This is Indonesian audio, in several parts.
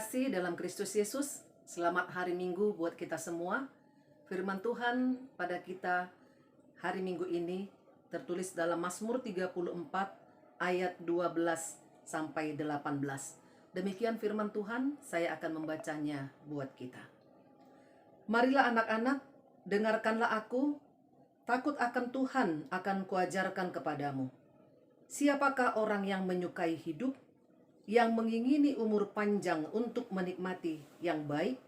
terkasih dalam Kristus Yesus, selamat hari Minggu buat kita semua. Firman Tuhan pada kita hari Minggu ini tertulis dalam Mazmur 34 ayat 12 sampai 18. Demikian firman Tuhan, saya akan membacanya buat kita. Marilah anak-anak, dengarkanlah aku, takut akan Tuhan akan kuajarkan kepadamu. Siapakah orang yang menyukai hidup, yang mengingini umur panjang untuk menikmati yang baik?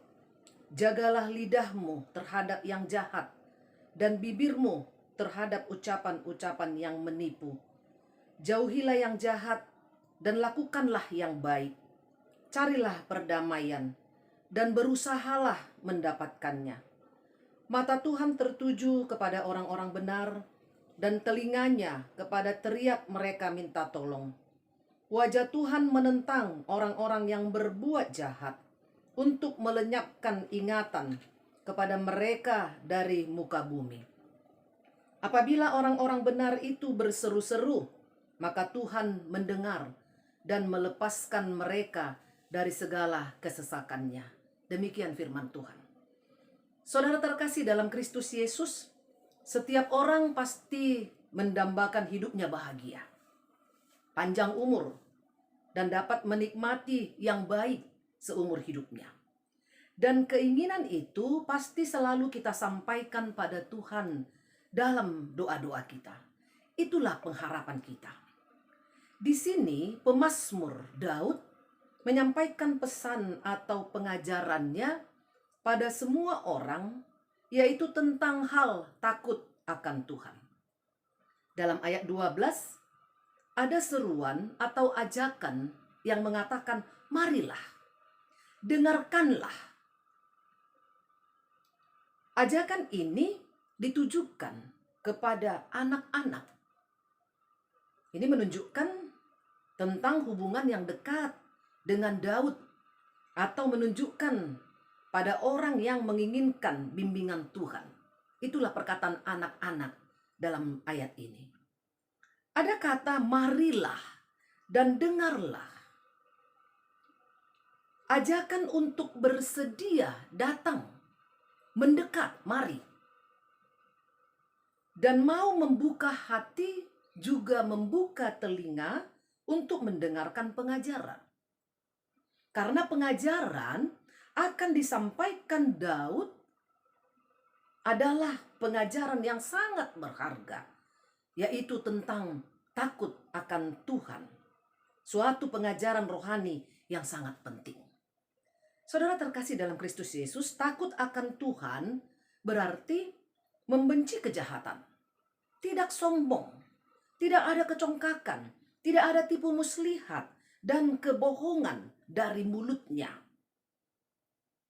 Jagalah lidahmu terhadap yang jahat, dan bibirmu terhadap ucapan-ucapan yang menipu. Jauhilah yang jahat, dan lakukanlah yang baik. Carilah perdamaian, dan berusahalah mendapatkannya. Mata Tuhan tertuju kepada orang-orang benar, dan telinganya kepada teriak mereka minta tolong. Wajah Tuhan menentang orang-orang yang berbuat jahat, untuk melenyapkan ingatan kepada mereka dari muka bumi. Apabila orang-orang benar itu berseru-seru, maka Tuhan mendengar dan melepaskan mereka dari segala kesesakannya. Demikian firman Tuhan. Saudara terkasih dalam Kristus Yesus, setiap orang pasti mendambakan hidupnya bahagia, panjang umur, dan dapat menikmati yang baik seumur hidupnya. Dan keinginan itu pasti selalu kita sampaikan pada Tuhan dalam doa-doa kita. Itulah pengharapan kita. Di sini pemazmur Daud menyampaikan pesan atau pengajarannya pada semua orang, yaitu tentang hal takut akan Tuhan. Dalam ayat 12, ada seruan atau ajakan yang mengatakan, marilah, dengarkanlah. Ajakan ini ditujukan kepada anak-anak. Ini menunjukkan tentang hubungan yang dekat dengan Daud, atau menunjukkan pada orang yang menginginkan bimbingan Tuhan. Itulah perkataan anak-anak dalam ayat ini. Ada kata marilah dan dengarlah. Ajakan untuk bersedia datang, mendekat, mari. Dan mau membuka hati, juga membuka telinga untuk mendengarkan pengajaran. Karena pengajaran akan disampaikan Daud adalah pengajaran yang sangat berharga, yaitu tentang takut akan Tuhan. Suatu pengajaran rohani yang sangat penting. Saudara terkasih dalam Kristus Yesus, takut akan Tuhan berarti membenci kejahatan. Tidak sombong, tidak ada kecongkakan, tidak ada tipu muslihat dan kebohongan dari mulutnya.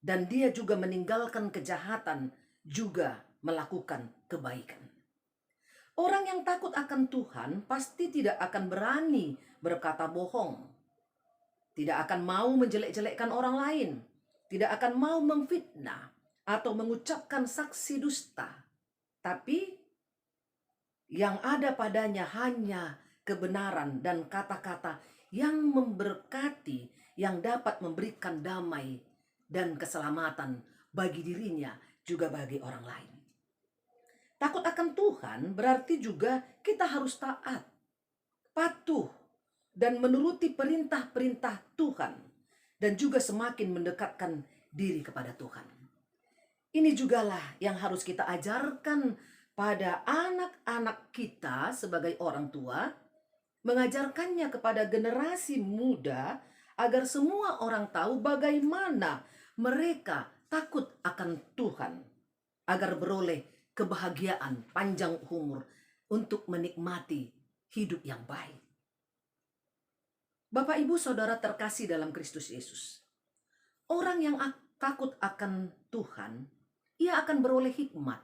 Dan dia juga meninggalkan kejahatan, juga melakukan kebaikan. Orang yang takut akan Tuhan pasti tidak akan berani berkata bohong. Tidak akan mau menjelek-jelekkan orang lain. Tidak akan mau memfitnah atau mengucapkan saksi dusta. Tapi yang ada padanya hanya kebenaran dan kata-kata yang memberkati, yang dapat memberikan damai dan keselamatan bagi dirinya juga bagi orang lain. Takut akan Tuhan berarti juga kita harus taat, patuh, dan menuruti perintah-perintah Tuhan, dan juga semakin mendekatkan diri kepada Tuhan. Ini jugalah yang harus kita ajarkan pada anak-anak kita sebagai orang tua, mengajarkannya kepada generasi muda agar semua orang tahu bagaimana mereka takut akan Tuhan, agar beroleh kebahagiaan panjang umur untuk menikmati hidup yang baik. Bapak, Ibu, Saudara terkasih dalam Kristus Yesus, orang yang takut akan Tuhan, ia akan beroleh hikmat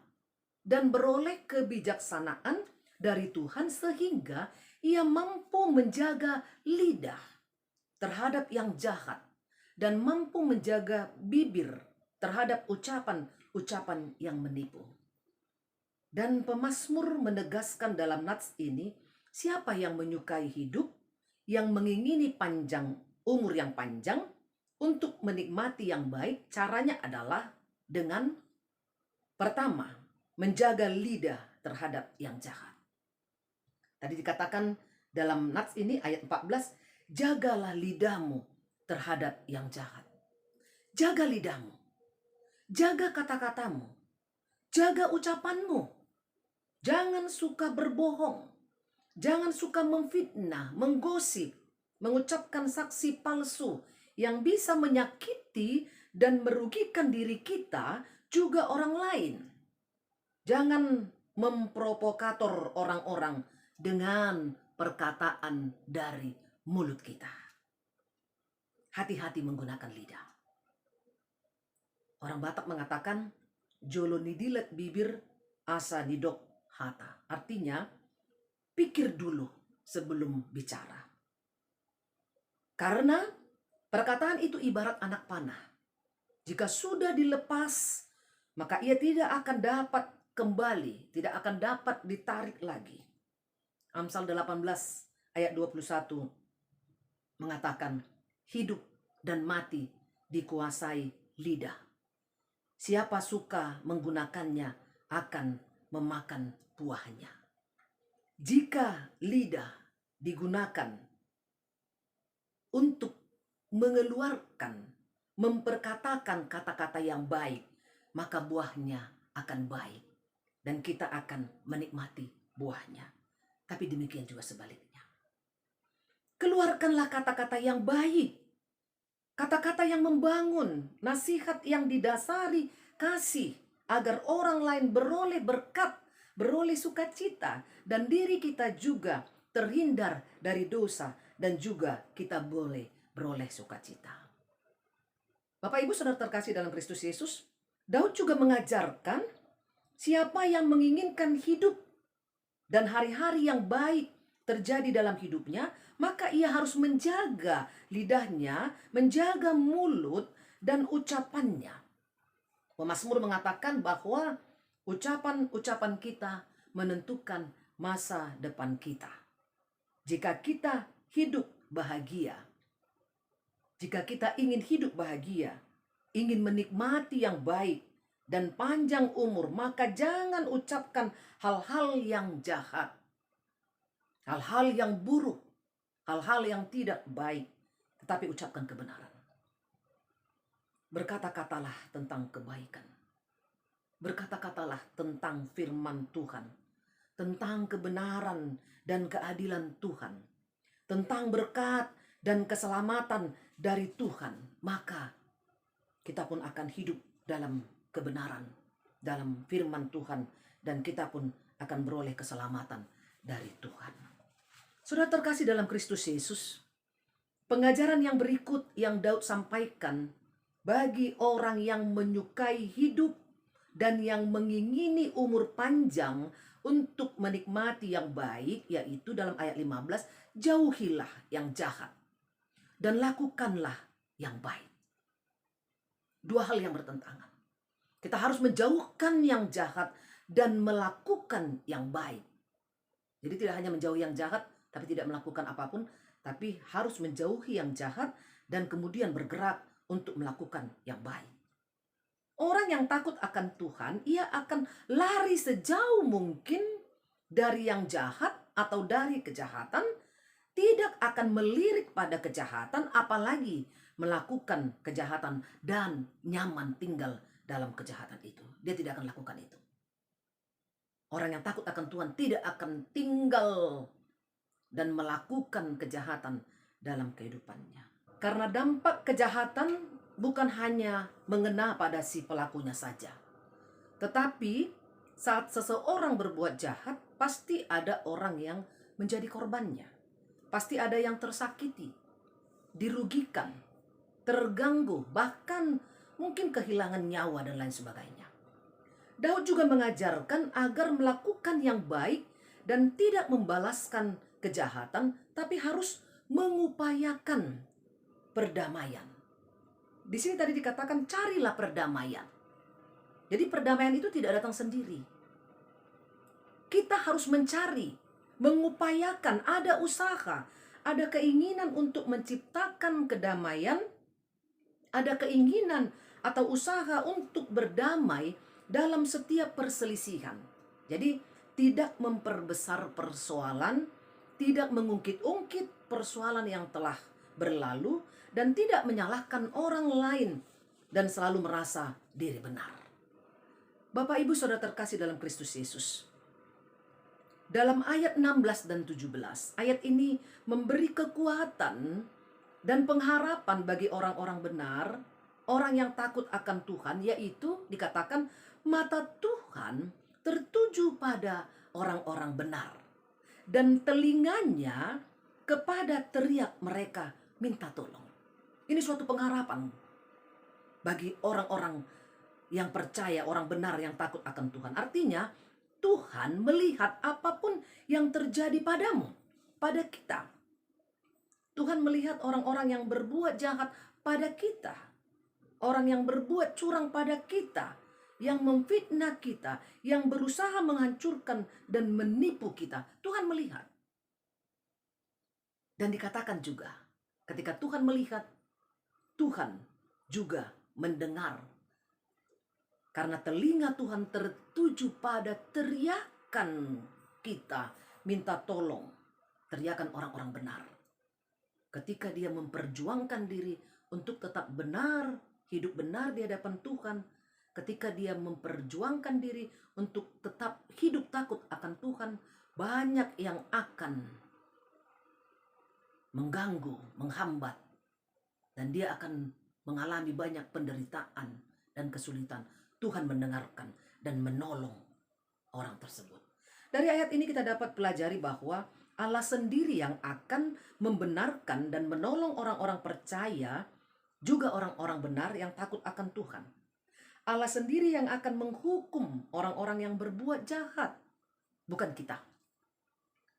dan beroleh kebijaksanaan dari Tuhan, sehingga ia mampu menjaga lidah terhadap yang jahat dan mampu menjaga bibir terhadap ucapan-ucapan yang menipu. Dan pemazmur menegaskan dalam nats ini, siapa yang menyukai hidup, yang mengingini umur yang panjang Untuk menikmati yang baik, caranya adalah dengan pertama, menjaga lidah terhadap yang jahat. Tadi dikatakan dalam Nats ini ayat 14, jagalah lidahmu terhadap yang jahat. Jaga lidahmu, jaga kata-katamu, jaga ucapanmu. Jangan suka berbohong, jangan suka memfitnah, menggosip, mengucapkan saksi palsu yang bisa menyakiti dan merugikan diri kita juga orang lain. Jangan memprovokator orang-orang dengan perkataan dari mulut kita. Hati-hati menggunakan lidah. Orang Batak mengatakan, jolo nidilet bibir, asa nidok hata. Artinya, pikir dulu sebelum bicara. Karena perkataan itu ibarat anak panah. Jika sudah dilepas, maka ia tidak akan dapat kembali, tidak akan dapat ditarik lagi. Amsal 18 ayat 21 mengatakan, hidup dan mati dikuasai lidah. Siapa suka menggunakannya akan memakan buahnya. Jika lidah digunakan untuk mengeluarkan, memperkatakan kata-kata yang baik, maka buahnya akan baik dan kita akan menikmati buahnya. Tapi demikian juga sebaliknya. Keluarkanlah kata-kata yang baik, kata-kata yang membangun, nasihat yang didasari kasih, agar orang lain beroleh berkat, beroleh sukacita, dan diri kita juga terhindar dari dosa, dan juga kita boleh beroleh sukacita. Bapak Ibu Saudara terkasih dalam Kristus Yesus, Daud juga mengajarkan siapa yang menginginkan hidup dan hari-hari yang baik terjadi dalam hidupnya, maka ia harus menjaga lidahnya, menjaga mulut dan ucapannya. Pemazmur mengatakan bahwa ucapan-ucapan kita menentukan masa depan kita. Jika kita hidup bahagia, jika kita ingin hidup bahagia, ingin menikmati yang baik dan panjang umur, maka jangan ucapkan hal-hal yang jahat, hal-hal yang buruk, hal-hal yang tidak baik, tetapi ucapkan kebenaran. Berkata-katalah tentang kebaikan. Berkata-katalah tentang firman Tuhan, tentang kebenaran dan keadilan Tuhan, tentang berkat dan keselamatan dari Tuhan. Maka kita pun akan hidup dalam kebenaran, dalam firman Tuhan, dan kita pun akan beroleh keselamatan dari Tuhan. Saudara terkasih dalam Kristus Yesus, pengajaran yang berikut yang Daud sampaikan bagi orang yang menyukai hidup dan yang mengingini umur panjang untuk menikmati yang baik, yaitu dalam ayat 15, jauhilah yang jahat dan lakukanlah yang baik. Dua hal yang bertentangan. Kita harus menjauhkan yang jahat dan melakukan yang baik. Jadi tidak hanya menjauhi yang jahat tapi tidak melakukan apapun, tapi harus menjauhi yang jahat dan kemudian bergerak untuk melakukan yang baik. Orang yang takut akan Tuhan, ia akan lari sejauh mungkin dari yang jahat atau dari kejahatan, tidak akan melirik pada kejahatan, apalagi melakukan kejahatan dan nyaman tinggal dalam kejahatan itu. Dia tidak akan lakukan itu. Orang yang takut akan Tuhan tidak akan tinggal dan melakukan kejahatan dalam kehidupannya. Karena dampak kejahatan bukan hanya mengena pada si pelakunya saja, tetapi saat seseorang berbuat jahat, pasti ada orang yang menjadi korbannya. Pasti ada yang tersakiti, dirugikan, terganggu, bahkan mungkin kehilangan nyawa dan lain sebagainya. Daud juga mengajarkan agar melakukan yang baik dan tidak membalaskan kejahatan, tapi harus mengupayakan perdamaian. Di sini tadi dikatakan carilah perdamaian. Jadi perdamaian itu tidak datang sendiri. Kita harus mencari, mengupayakan, ada usaha, ada keinginan untuk menciptakan kedamaian ada keinginan atau usaha untuk berdamai dalam setiap perselisihan. Jadi tidak memperbesar persoalan, tidak mengungkit-ungkit persoalan yang telah berlalu, dan tidak menyalahkan orang lain dan selalu merasa diri benar. Bapak Ibu Saudara terkasih dalam Kristus Yesus, dalam ayat 16 dan 17, ayat ini memberi kekuatan dan pengharapan bagi orang-orang benar, orang yang takut akan Tuhan, yaitu dikatakan mata Tuhan tertuju pada orang-orang benar, dan telinganya kepada teriak mereka minta tolong. Ini suatu pengharapan bagi orang-orang yang percaya, orang benar yang takut akan Tuhan. Artinya Tuhan melihat apapun yang terjadi padamu, pada kita. Tuhan melihat orang-orang yang berbuat jahat pada kita, orang yang berbuat curang pada kita, yang memfitnah kita, yang berusaha menghancurkan dan menipu kita. Tuhan melihat. Dan dikatakan juga, ketika Tuhan melihat, Tuhan juga mendengar. Karena telinga Tuhan tertuju pada teriakan kita, minta tolong, teriakan orang-orang benar. Ketika dia memperjuangkan diri untuk tetap benar, hidup benar di hadapan Tuhan, ketika dia memperjuangkan diri untuk tetap hidup takut akan Tuhan, banyak yang akan mengganggu, menghambat, dan dia akan mengalami banyak penderitaan dan kesulitan. Tuhan mendengarkan dan menolong orang tersebut. Dari ayat ini kita dapat pelajari bahwa Allah sendiri yang akan membenarkan dan menolong orang-orang percaya, juga orang-orang benar yang takut akan Tuhan. Allah sendiri yang akan menghukum orang-orang yang berbuat jahat, bukan kita.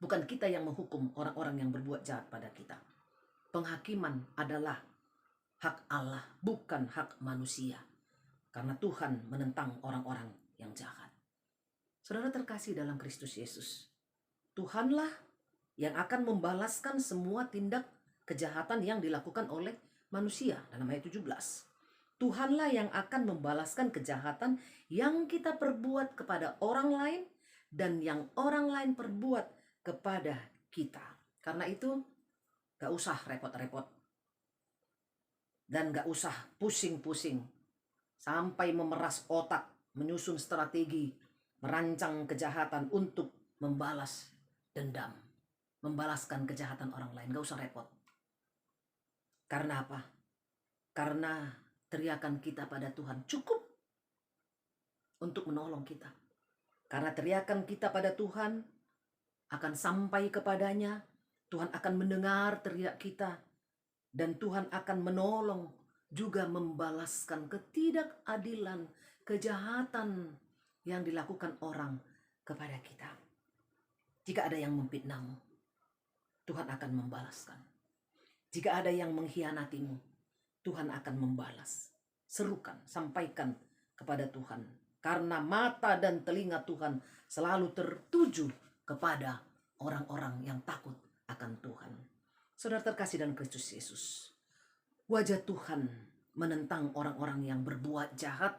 Bukan kita yang menghukum orang-orang yang berbuat jahat pada kita. Penghakiman adalah hak Allah, bukan hak manusia. Karena Tuhan menentang orang-orang yang jahat. Saudara terkasih dalam Kristus Yesus, Tuhanlah yang akan membalaskan semua tindak kejahatan yang dilakukan oleh manusia. Dalam ayat 17, Tuhanlah yang akan membalaskan kejahatan yang kita perbuat kepada orang lain dan yang orang lain perbuat kepada kita. Karena itu gak usah repot-repot dan gak usah pusing-pusing sampai memeras otak, menyusun strategi, merancang kejahatan untuk membalas dendam, membalaskan kejahatan orang lain. Gak usah repot. Karena apa? Karena teriakan kita pada Tuhan cukup untuk menolong kita. Karena teriakan kita pada Tuhan akan sampai kepadanya, Tuhan akan mendengar teriak kita, dan Tuhan akan menolong, juga membalaskan ketidakadilan, kejahatan yang dilakukan orang kepada kita. Jika ada yang memfitnahmu, Tuhan akan membalaskan. Jika ada yang mengkhianatimu, Tuhan akan membalas. Serukan, sampaikan kepada Tuhan. Karena mata dan telinga Tuhan selalu tertuju kepada orang-orang yang takut akan Tuhan. Saudara terkasih dalam Kristus Yesus, wajah Tuhan menentang orang-orang yang berbuat jahat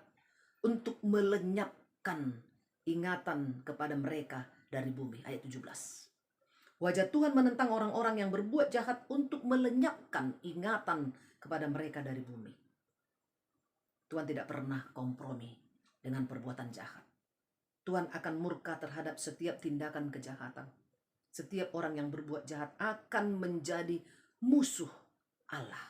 untuk melenyapkan ingatan kepada mereka dari bumi. Ayat 17. Wajah Tuhan menentang orang-orang yang berbuat jahat untuk melenyapkan ingatan kepada mereka dari bumi. Tuhan tidak pernah kompromi dengan perbuatan jahat. Tuhan akan murka terhadap setiap tindakan kejahatan. Setiap orang yang berbuat jahat akan menjadi musuh Allah.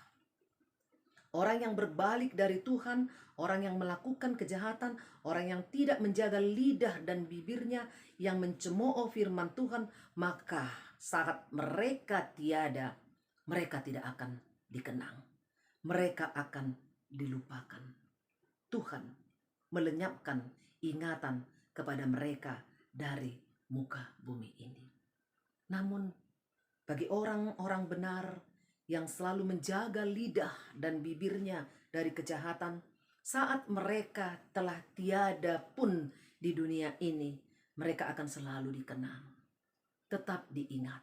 Orang yang berbalik dari Tuhan, orang yang melakukan kejahatan, orang yang tidak menjaga lidah dan bibirnya, yang mencemooh firman Tuhan, maka saat mereka tiada, mereka tidak akan dikenang. Mereka akan dilupakan. Tuhan melenyapkan ingatan kepada mereka dari muka bumi ini. Namun bagi orang-orang benar yang selalu menjaga lidah dan bibirnya dari kejahatan, saat mereka telah tiada pun di dunia ini, mereka akan selalu dikenang, tetap diingat,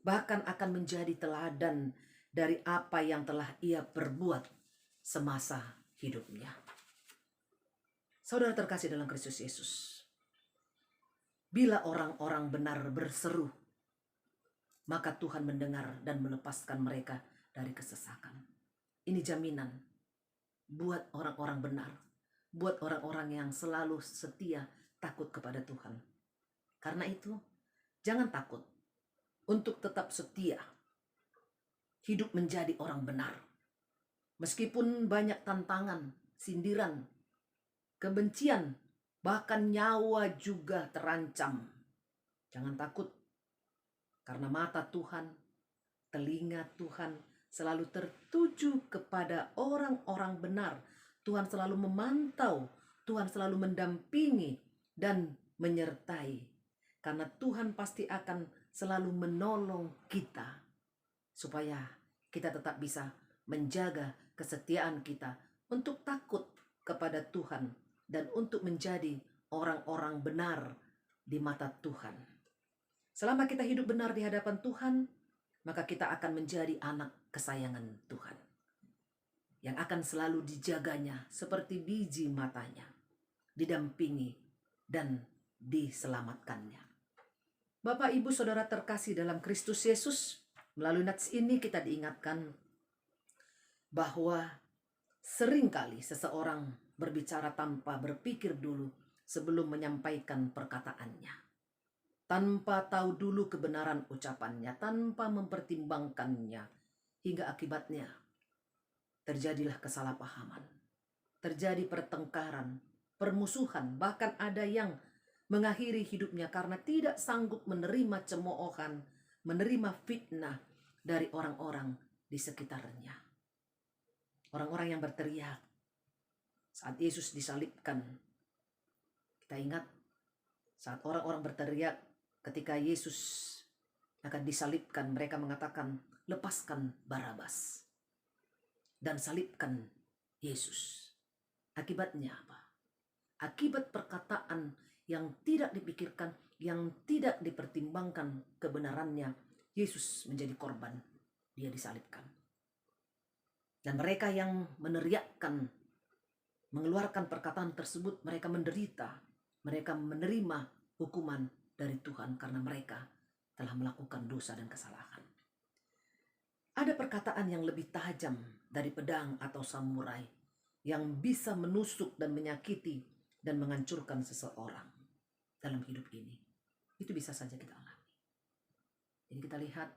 bahkan akan menjadi teladan dari apa yang telah ia perbuat semasa hidupnya. Saudara terkasih dalam Kristus Yesus, bila orang-orang benar berseru, maka Tuhan mendengar dan melepaskan mereka dari kesesakan. Ini jaminan buat orang-orang benar, buat orang-orang yang selalu setia takut kepada Tuhan. Karena itu, jangan takut untuk tetap setia, hidup menjadi orang benar. Meskipun banyak tantangan, sindiran, kebencian, bahkan nyawa juga terancam. Jangan takut, karena mata Tuhan, telinga Tuhan selalu tertuju kepada orang-orang benar. Tuhan selalu memantau, Tuhan selalu mendampingi dan menyertai. Karena Tuhan pasti akan selalu menolong kita, supaya kita tetap bisa menjaga kesetiaan kita untuk takut kepada Tuhan dan untuk menjadi orang-orang benar di mata Tuhan. Selama kita hidup benar di hadapan Tuhan, maka kita akan menjadi anak kesayangan Tuhan, yang akan selalu dijaganya seperti biji matanya, didampingi dan diselamatkannya. Bapak, Ibu, Saudara terkasih dalam Kristus Yesus, melalui nats ini kita diingatkan bahwa seringkali seseorang berbicara tanpa berpikir dulu sebelum menyampaikan perkataannya, tanpa tahu dulu kebenaran ucapannya, tanpa mempertimbangkannya, hingga akibatnya terjadilah kesalahpahaman, terjadi pertengkaran, permusuhan, bahkan ada yang mengakhiri hidupnya karena tidak sanggup menerima cemoohan, menerima fitnah dari orang-orang di sekitarnya. Orang-orang yang berteriak saat Yesus disalibkan. Kita ingat saat orang-orang berteriak ketika Yesus akan disalibkan, mereka mengatakan, lepaskan Barabas dan salibkan Yesus. Akibatnya apa? Akibat perkataan yang tidak dipikirkan, yang tidak dipertimbangkan kebenarannya, Yesus menjadi korban, dia disalibkan. Dan mereka yang meneriakkan, mengeluarkan perkataan tersebut, mereka menderita, mereka menerima hukuman dari Tuhan karena mereka telah melakukan dosa dan kesalahan. Ada perkataan yang lebih tajam dari pedang atau samurai yang bisa menusuk dan menyakiti dan menghancurkan seseorang dalam hidup ini. Itu bisa saja kita alami. Jadi kita lihat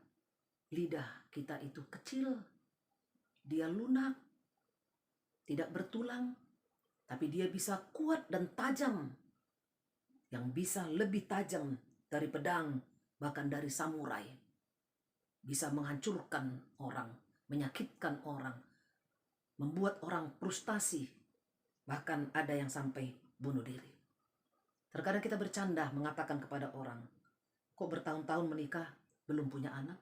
lidah kita itu kecil, dia lunak, tidak bertulang, tapi dia bisa kuat dan tajam, yang bisa lebih tajam dari pedang, bahkan dari samurai. Bisa menghancurkan orang, menyakitkan orang, membuat orang frustasi, bahkan ada yang sampai bunuh diri. Terkadang kita bercanda mengatakan kepada orang, kok bertahun-tahun menikah belum punya anak?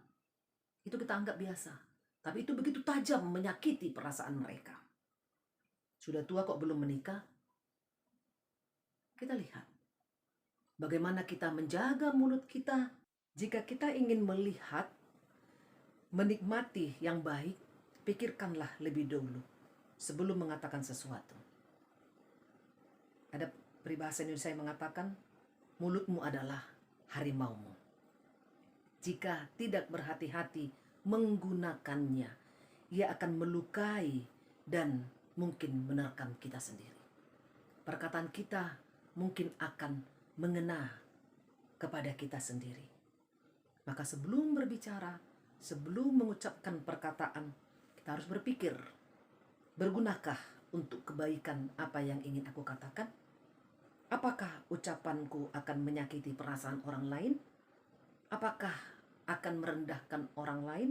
Itu kita anggap biasa, tapi itu begitu tajam menyakiti perasaan mereka. Sudah tua kok belum menikah? Kita lihat bagaimana kita menjaga mulut kita. Jika kita ingin melihat, menikmati yang baik, pikirkanlah lebih dulu sebelum mengatakan sesuatu. Ada peribahasa Indonesia yang mengatakan, mulutmu adalah harimaumu. Jika tidak berhati-hati menggunakannya, ia akan melukai dan mungkin menerkam kita sendiri. Perkataan kita mungkin akan mengena kepada kita sendiri. Maka sebelum berbicara, sebelum mengucapkan perkataan, kita harus berpikir, bergunakah untuk kebaikan apa yang ingin aku katakan? Apakah ucapanku akan menyakiti perasaan orang lain? Apakah akan merendahkan orang lain?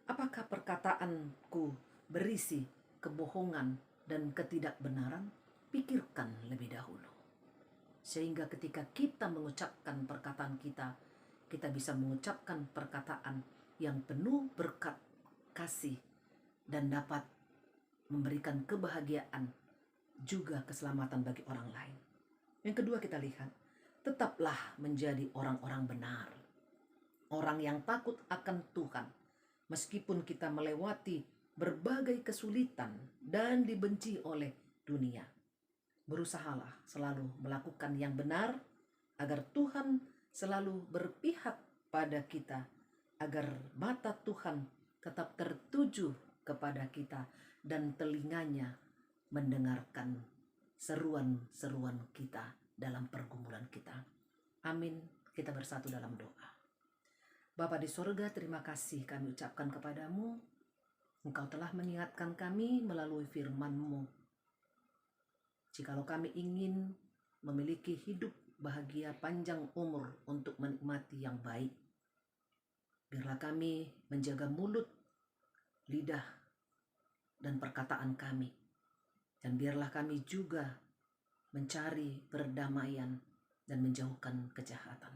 Apakah perkataanku berisi kebohongan dan ketidakbenaran? Pikirkan lebih dahulu. Sehingga ketika kita mengucapkan perkataan kita, kita bisa mengucapkan perkataan yang penuh berkat kasih dan dapat memberikan kebahagiaan juga keselamatan bagi orang lain. Yang kedua kita lihat, tetaplah menjadi orang-orang benar. Orang yang takut akan Tuhan. Meskipun kita melewati berbagai kesulitan dan dibenci oleh dunia. Berusahalah selalu melakukan yang benar agar Tuhan selalu berpihak pada kita, agar mata Tuhan tetap tertuju kepada kita dan telinganya mendengarkan seruan-seruan kita dalam pergumulan kita. Amin. Kita bersatu dalam doa. Bapa di sorga, terima kasih kami ucapkan kepadamu. Engkau telah mengingatkan kami melalui firman-Mu. Jikalau kami ingin memiliki hidup bahagia panjang umur untuk menikmati yang baik, biarlah kami menjaga mulut, lidah, dan perkataan kami. Dan biarlah kami juga mencari perdamaian dan menjauhkan kejahatan.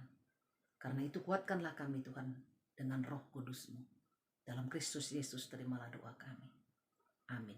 Karena itu kuatkanlah kami Tuhan dengan Roh Kudus-Mu. Dalam Kristus Yesus terimalah doa kami. Amin.